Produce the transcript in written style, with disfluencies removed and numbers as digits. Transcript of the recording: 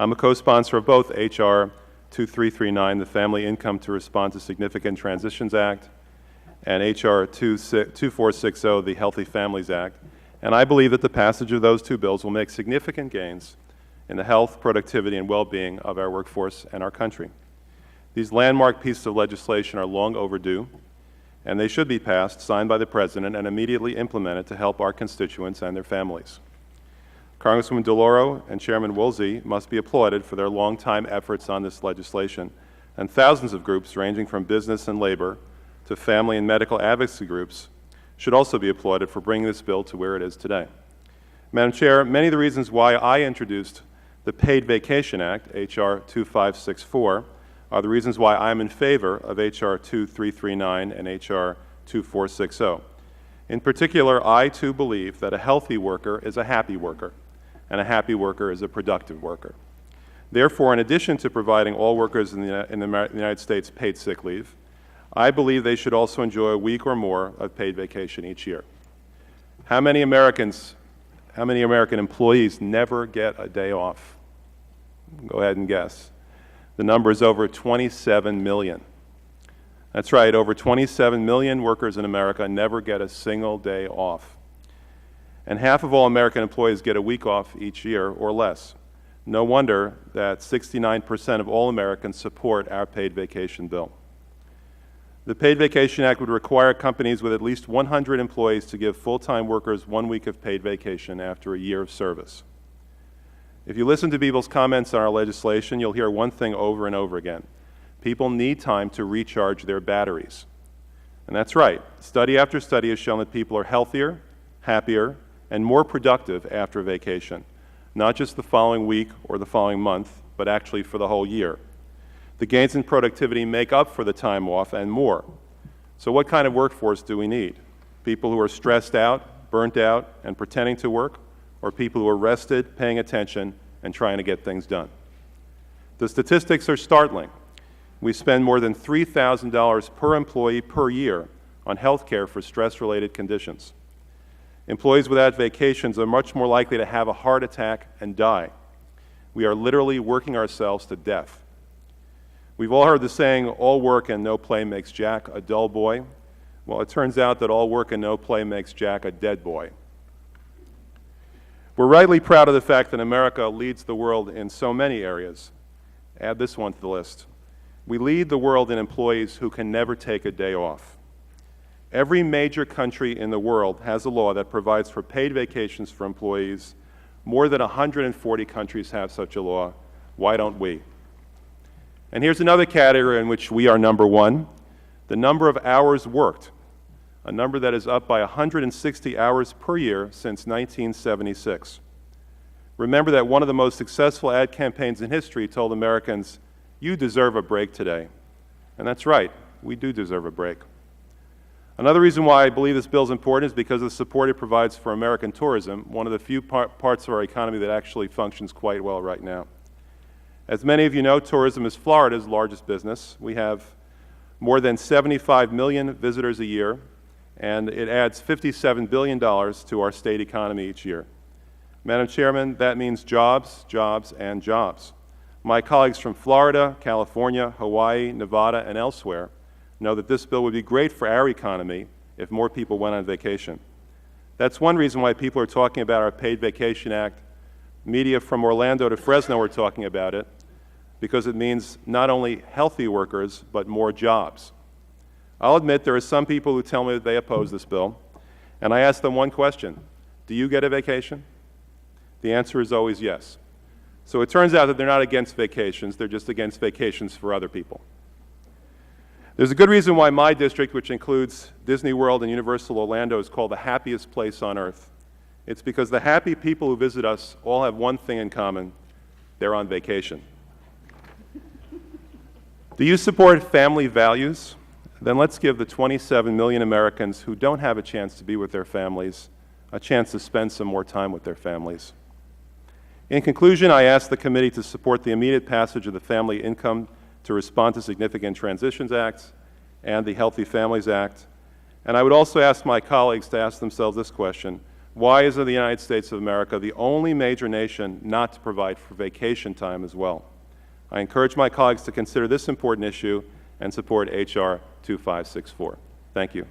I'm a co-sponsor of both H.R. 2339, the Family Income to Respond to Significant Transitions Act, and H.R. 2460, the Healthy Families Act, and I believe that the passage of those two bills will make significant gains in the health, productivity, and well-being of our workforce and our country. These landmark pieces of legislation are long overdue, and they should be passed, signed by the President, and immediately implemented to help our constituents and their families. Congresswoman DeLauro and Chairman Woolsey must be applauded for their long-time efforts on this legislation, and thousands of groups ranging from business and labor to family and medical advocacy groups should also be applauded for bringing this bill to where it is today. Madam Chair, many of the reasons why I introduced the Paid Vacation Act, H.R. 2564, are the reasons why I'm in favor of H.R. 2339 and H.R. 2460. In particular, I too believe that a healthy worker is a happy worker, and a happy worker is a productive worker. Therefore, in addition to providing all workers in the United States paid sick leave, I believe they should also enjoy a week or more of paid vacation each year. How many American employees never get a day off? Go ahead and guess. The number is over 27 million. That's right, over 27 million workers in America never get a single day off. And half of all American employees get a week off each year or less. No wonder that 69% of all Americans support our paid vacation bill. The Paid Vacation Act would require companies with at least 100 employees to give full-time workers 1 week of paid vacation after a year of service. If you listen to people's comments on our legislation, you'll hear one thing over and over again. People need time to recharge their batteries. And that's right. Study after study has shown that people are healthier, happier, and more productive after vacation, not just the following week or the following month, but actually for the whole year. The gains in productivity make up for the time off and more. So what kind of workforce do we need? People who are stressed out, burnt out, and pretending to work, or people who are rested, paying attention, and trying to get things done? The statistics are startling. We spend more than $3,000 per employee per year on health care for stress-related conditions. Employees without vacations are much more likely to have a heart attack and die. We are literally working ourselves to death. We've all heard the saying, all work and no play makes Jack a dull boy. Well, it turns out that all work and no play makes Jack a dead boy. We're rightly proud of the fact that America leads the world in so many areas. Add this one to the list. We lead the world in employees who can never take a day off. Every major country in the world has a law that provides for paid vacations for employees. More than 140 countries have such a law. Why don't we? And here's another category in which we are number one, the number of hours worked, a number that is up by 160 hours per year since 1976. Remember that one of the most successful ad campaigns in history told Americans, you deserve a break today. And that's right, we do deserve a break. Another reason why I believe this bill is important is because of the support it provides for American tourism, one of the few parts of our economy that actually functions quite well right now. As many of you know, tourism is Florida's largest business. We have more than 75 million visitors a year, and it adds $57 billion to our state economy each year. Madam Chairman, that means jobs, jobs, and jobs. My colleagues from Florida, California, Hawaii, Nevada, and elsewhere know that this bill would be great for our economy if more people went on vacation. That's one reason why people are talking about our Paid Vacation Act. Media from Orlando to Fresno are talking about it because it means not only healthy workers, but more jobs. I'll admit there are some people who tell me that they oppose this bill, and I ask them one question: do you get a vacation? The answer is always yes. So it turns out that they're not against vacations, they're just against vacations for other people. There's a good reason why my district, which includes Disney World and Universal Orlando, is called the happiest place on earth. It's because the happy people who visit us all have one thing in common: they're on vacation. Do you support family values? Then let's give the 27 million Americans who don't have a chance to be with their families a chance to spend some more time with their families. In conclusion, I ask the committee to support the immediate passage of the Family Income to Respond to Significant Transitions Act and the Healthy Families Act. And I would also ask my colleagues to ask themselves this question: Why is the United States of America the only major nation not to provide for vacation time as well? I encourage my colleagues to consider this important issue and support H.R. 2564. Thank you.